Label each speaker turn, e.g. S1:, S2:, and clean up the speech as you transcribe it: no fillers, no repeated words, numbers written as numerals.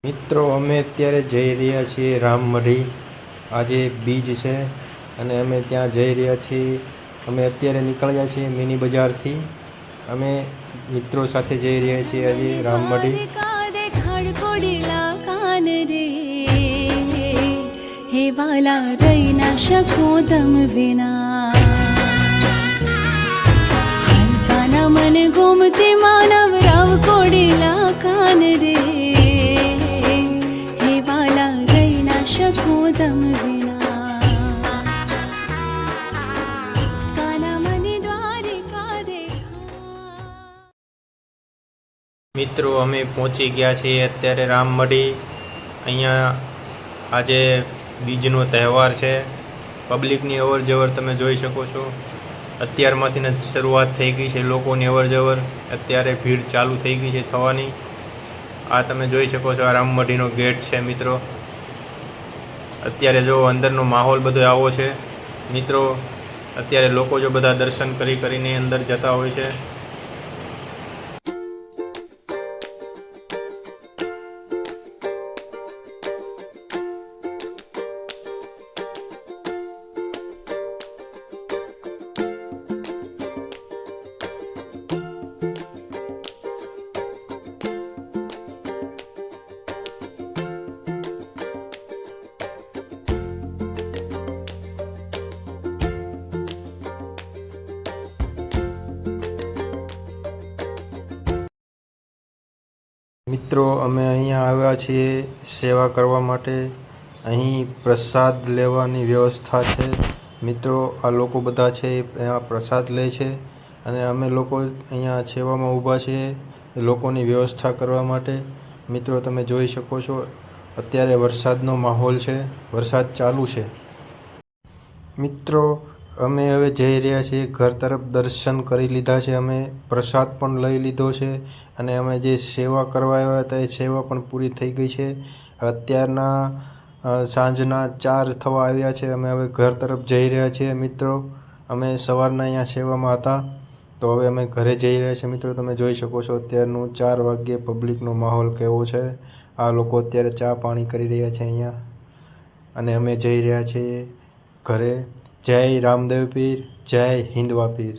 S1: મિત્રો અમે અત્યારે જઈ રહ્યા છીએ રામમઢી। આજે બીજ છે અને અમે ત્યાં જઈ રહ્યા છીએ। અમે અત્યારે નીકળ્યા છીએ મિની બજારથી। અમે મિત્રો સાથે જઈ રહ્યા છીએ આજે રામમઢી।
S2: હે વાલા રહી ના શકો તમ વિના, હલકાના મને ગોમતી માનવ રાવ કોડેલા કાન રે, હે વાલા રહી ના શકો તમ વિના, કાના મને દ્વારિકા દેખા।
S1: મિત્રો અમે પહોંચી ગયા છીએ અત્યારે રામમઢી। અહીંયા આજે બીજનો તહેવાર છે। પબ્લિકની અવર જવર તમે જોઈ શકો છો। અત્યારમાંથી જ શરૂઆત થઈ ગઈ છે લોકોની અવર જવર। અત્યારે ભીડ ચાલુ થઈ ગઈ છે થવાની। આ તમે જોઈ શકો છો, આ રામમઢીનો ગેટ છે મિત્રો। અત્યારે જો અંદરનો માહોલ બધો આવો છે મિત્રો। અત્યારે લોકો જો બધા દર્શન કરીને અંદર જતા હોય છે। મિત્રો અમે અહીંયા આવ્યા છીએ સેવા કરવા માટે। અહીં પ્રસાદ લેવાની વ્યવસ્થા છે મિત્રો। આ લોકો બધા છે અહીંયા પ્રસાદ લે છે અને અમે લોકો અહીંયા સેવામાં ઊભા છીએ લોકોની વ્યવસ્થા કરવા માટે। મિત્રો તમે જોઈ શકો છો અત્યારે વરસાદનો માહોલ છે, વરસાદ ચાલુ છે। મિત્રો અમે હવે જઈ રહ્યા છીએ ઘર તરફ। દર્શન કરી લીધા છે અમે, પ્રસાદ પણ લઈ લીધો છે અને અમે જે સેવા કરવા આવ્યા હતા એ સેવા પણ પૂરી થઈ ગઈ છે। અત્યારના સાંજના 4 થવા આવ્યા છે। અમે હવે ઘર તરફ જઈ રહ્યા છીએ મિત્રો। અમે સવારના અહીંયા સેવામાં હતા તો હવે અમે ઘરે જઈ રહ્યા છીએ મિત્રો। તમે જોઈ શકો છો અત્યારનું 4 વાગ્યે પબ્લિકનો માહોલ કેવો છે। આ લોકો અત્યારે ચા પાણી કરી રહ્યા છે અહીંયા અને અમે જઈ રહ્યા છીએ ઘરે। જય રામદેવ પીર, જય હિન્દવા પીર।